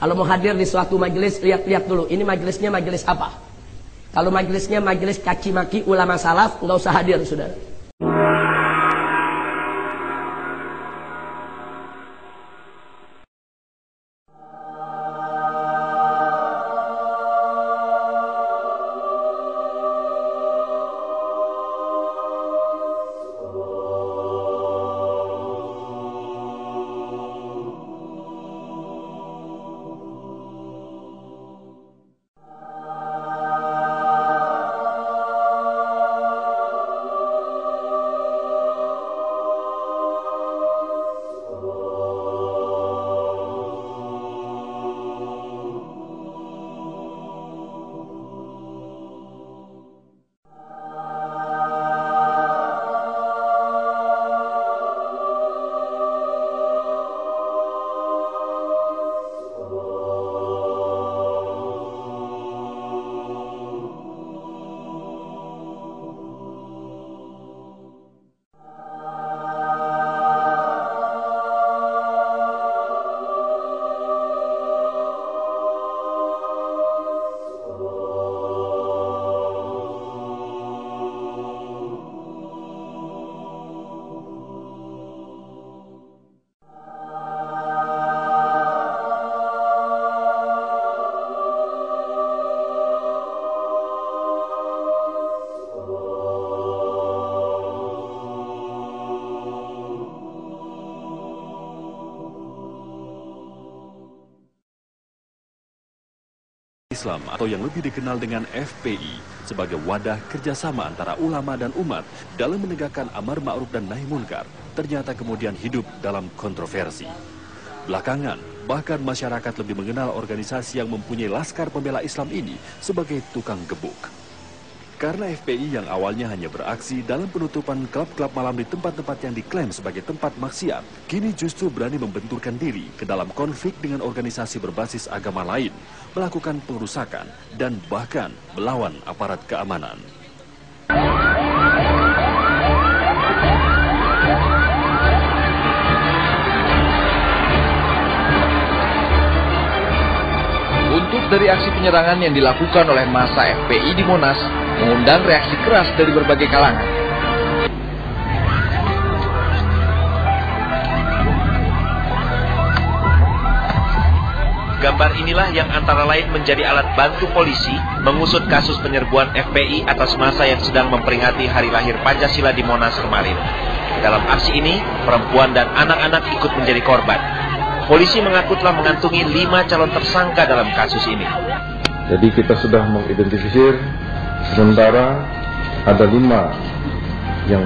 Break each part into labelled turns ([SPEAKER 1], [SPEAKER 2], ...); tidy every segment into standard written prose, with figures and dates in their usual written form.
[SPEAKER 1] Kalau mau hadir di suatu majelis, lihat-lihat dulu, ini majelisnya majelis apa. Kalau majelisnya majelis caci maki ulama salaf, nggak usah hadir, saudara.
[SPEAKER 2] Islam atau yang lebih dikenal dengan FPI sebagai wadah kerjasama antara ulama dan umat dalam menegakkan amar ma'ruf dan nahi munkar ternyata kemudian hidup dalam kontroversi. Belakangan, bahkan masyarakat lebih mengenal organisasi yang mempunyai laskar pembela Islam ini sebagai tukang gebuk. Karena FPI yang awalnya hanya beraksi dalam penutupan klub-klub malam di tempat-tempat yang diklaim sebagai tempat maksiat, kini justru berani membenturkan diri ke dalam konflik dengan organisasi berbasis agama lain, melakukan pengerusakan, dan bahkan melawan aparat keamanan.
[SPEAKER 3] Untuk dari aksi penyerangan yang dilakukan oleh massa FPI di Monas, mengundang reaksi keras dari berbagai kalangan.
[SPEAKER 4] Gambar inilah yang antara lain menjadi alat bantu polisi mengusut kasus penyerbuan FPI atas massa yang sedang memperingati hari lahir Pancasila di Monas kemarin. Dalam aksi ini, perempuan dan anak-anak ikut menjadi korban. Polisi mengaku telah mengantungi 5 calon tersangka dalam kasus ini.
[SPEAKER 5] Jadi kita sudah mengidentifikasi, sementara ada 5 yang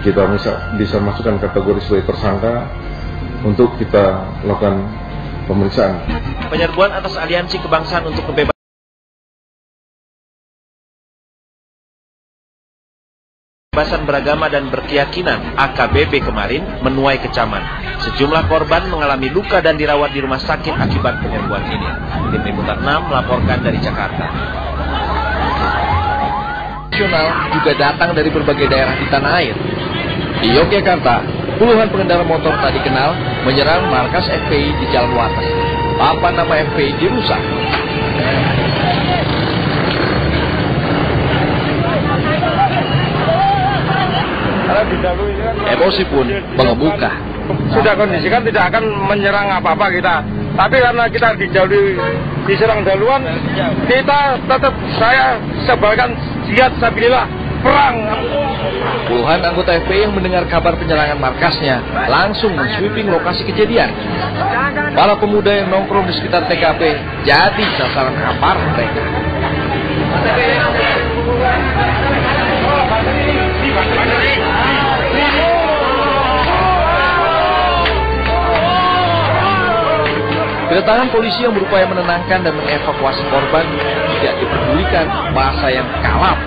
[SPEAKER 5] kita bisa masukkan kategori sebagai tersangka untuk kita lakukan pemeriksaan.
[SPEAKER 4] Penyerbuan atas Aliansi Kebangsaan untuk Kebebasan Beragama dan Berkeyakinan AKBB kemarin menuai kecaman. Sejumlah korban mengalami luka dan dirawat di rumah sakit akibat penyerbuan ini. Tim Liputan 6 melaporkan dari Jakarta.
[SPEAKER 3] Nasional juga datang dari berbagai daerah di tanah air. Di Yogyakarta, puluhan pengendara motor tak dikenal menyerang markas FPI di Jalan Wates. Papan nama FPI dirusak. Emosi pun mengemuka.
[SPEAKER 6] Sudah kondisikan tidak akan menyerang apa-apa kita. Tapi karena kita diserang duluan, kita tetap saya sebarkan jihad sabilillah, perang.
[SPEAKER 3] Puluhan anggota FPI yang mendengar kabar penyerangan markasnya langsung mensweeping lokasi kejadian. Para pemuda yang nongkrong di sekitar TKP jadi sasaran aparat mereka. Kedatangan polisi yang berupaya menenangkan dan mengevakuasi korban tidak dipedulikan massa yang kalap.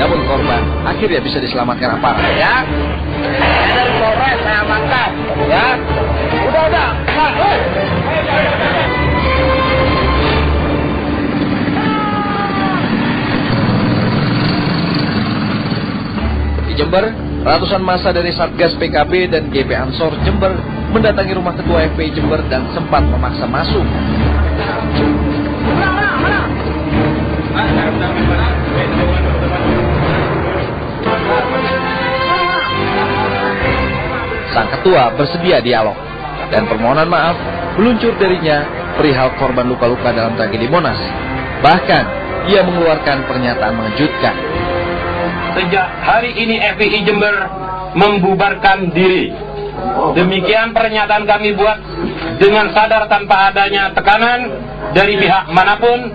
[SPEAKER 3] Namun korban akhirnya bisa diselamatkan aparat.
[SPEAKER 6] Ya, dari Polres saya amankan. Ya, udah.
[SPEAKER 3] Jember, ratusan massa dari Satgas PKB dan GP Ansor Jember mendatangi rumah Ketua FPI Jember dan sempat memaksa masuk. Sang ketua bersedia dialog dan permohonan maaf meluncur darinya perihal korban luka-luka dalam tragedi Monas. Bahkan ia mengeluarkan pernyataan mengejutkan.
[SPEAKER 6] Sejak hari ini FPI Jember membubarkan diri. Demikian pernyataan kami buat dengan sadar tanpa adanya tekanan dari pihak manapun.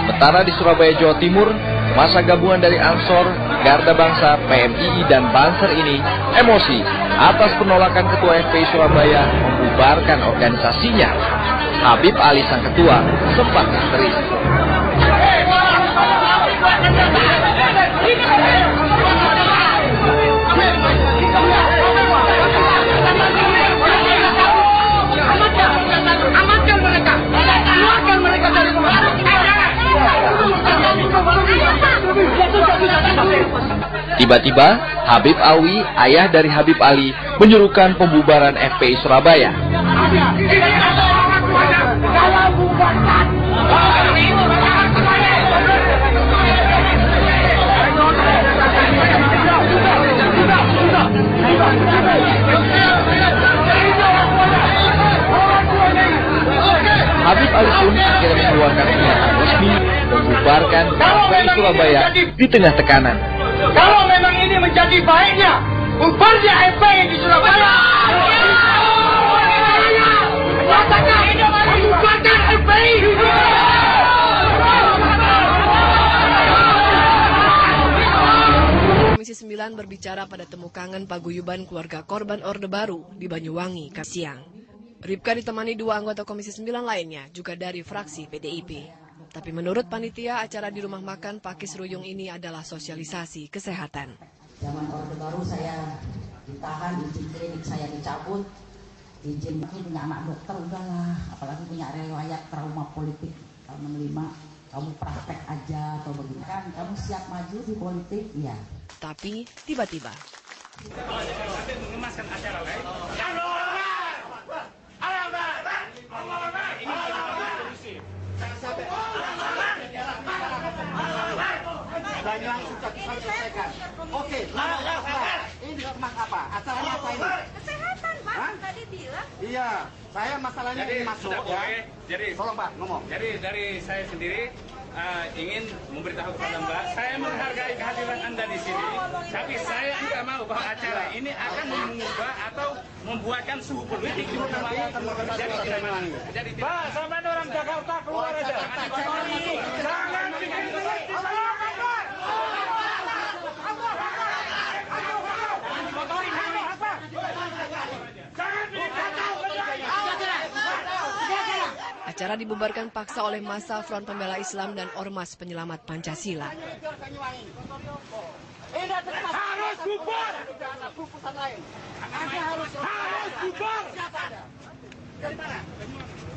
[SPEAKER 3] Sementara di Surabaya, Jawa Timur, masa gabungan dari Ansor, Garda Bangsa, PMII, dan Banser ini emosi atas penolakan Ketua FPI Surabaya membubarkan organisasinya. Habib Ali sang ketua sempat histeris. Tiba-tiba, Habib Alwi, ayah dari Habib Ali, menyuruhkan pembubaran FPI Surabaya. Habib Ali pun akhirnya mengeluarkan pernyataan resmi membubarkan FPI Surabaya di tengah tekanan.
[SPEAKER 6] Kalau memang ini menjadi baiknya, bubarnya FPI di Surabaya. Bubarkan FPI.
[SPEAKER 7] Komisi 9 berbicara pada temu kangen paguyuban keluarga korban Orde Baru di Banyuwangi, Kamis siang. Ripka ditemani dua anggota Komisi 9 lainnya, juga dari fraksi PDIP. Tapi menurut panitia, acara di rumah makan Pakis Ruyung ini adalah sosialisasi kesehatan.
[SPEAKER 8] Zaman Orde Baru saya ditahan, izin klinik saya dicabut, izin punya anak dokter udahlah, apalagi punya riwayat trauma politik tahun 65, kamu praktek aja atau begini kan, kamu siap maju di politik, ya.
[SPEAKER 7] Tapi tiba-tiba.
[SPEAKER 9] Oke, ini di rumah apa? Acaranya apa ini? Kesehatan, Pak. Tadi bilang. Iya, saya masalahnya ini masuk ya.
[SPEAKER 6] Jadi,
[SPEAKER 9] tolong Pak, ngomong.
[SPEAKER 6] Jadi dari saya sendiri ingin memberitahu kepada Mbak, saya menghargai kehadiran Anda di sini, tapi saya tidak mau bahwa acara ini akan mengubah atau membuatkan suhu politik di mana jadi Pak, sama orang Jakarta keluar aja. Jangan bikin
[SPEAKER 7] Acara dibubarkan paksa oleh massa Front Pembela Islam dan Ormas Penyelamat Pancasila.
[SPEAKER 9] Harus bubar. Harus bubar. Dari mana?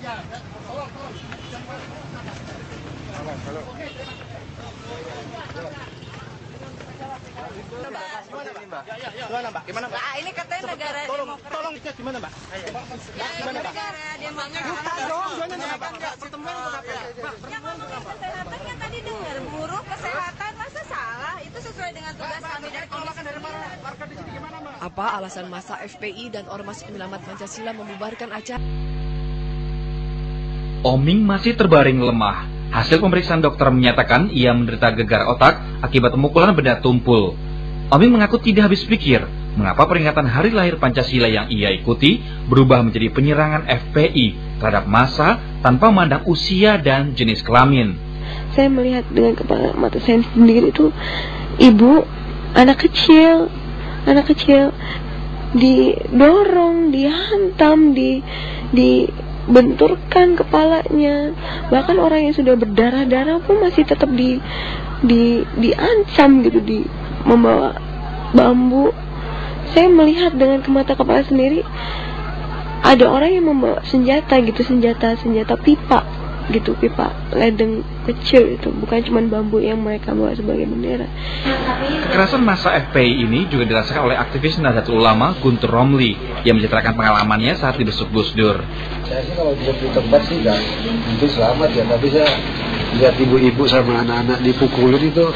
[SPEAKER 9] Ya, tolong. Gimana Mbak? Gimana Mbak?
[SPEAKER 10] Ini katanya negara demokrasi.
[SPEAKER 9] Tolong cek gimana Mbak?
[SPEAKER 10] Gimana Mbak? Negara demokrasi. Kesehatan kan tadi dengar buruh kesehatan masa salah? Itu sesuai dengan tugas kami dari Komisi 9.
[SPEAKER 7] Apa alasan massa FPI dan Ormas Penyelamat Pancasila membubarkan acara?
[SPEAKER 11] Oming masih terbaring lemah. Hasil pemeriksaan dokter menyatakan ia menderita gegar otak akibat pemukulan benda tumpul. Oming mengaku tidak habis pikir mengapa peringatan hari lahir Pancasila yang ia ikuti berubah menjadi penyerangan FPI terhadap massa tanpa memandang usia dan jenis kelamin.
[SPEAKER 12] Saya melihat dengan kepala mata saya sendiri itu ibu, anak kecil didorong, dihantam, dibenturkan kepalanya. Bahkan orang yang sudah berdarah-darah pun masih tetap diancam gitu, membawa bambu. Saya melihat dengan mata kepala sendiri ada orang yang membawa senjata gitu, senjata pipa gitu, pipa ledeng kecil itu, bukan cuma bambu yang mereka bawa sebagai bendera.
[SPEAKER 11] Kekerasan massa FPI ini juga dirasakan oleh aktivis Nahdlatul Ulama Guntur Romli yang menceritakan pengalamannya saat dibesuk Gus Dur.
[SPEAKER 13] Saya sih kalau di tempat sih nggak mungkin selamat ya, tapi saya lihat ibu-ibu sama anak-anak dipukulin itu,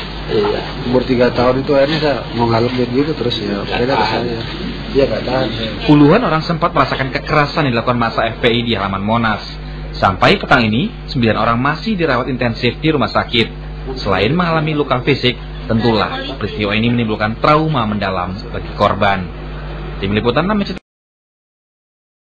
[SPEAKER 13] umur 3 tahun itu akhirnya saya mau ngalamin gitu terus ya, beda ke saya. Dia nggak tahan.
[SPEAKER 11] Puluhan orang sempat merasakan kekerasan yang dilakukan massa FPI di halaman Monas. Sampai petang ini, 9 orang masih dirawat intensif di rumah sakit. Selain mengalami luka fisik, tentulah peristiwa ini menimbulkan trauma mendalam bagi korban. Tim Liputan 6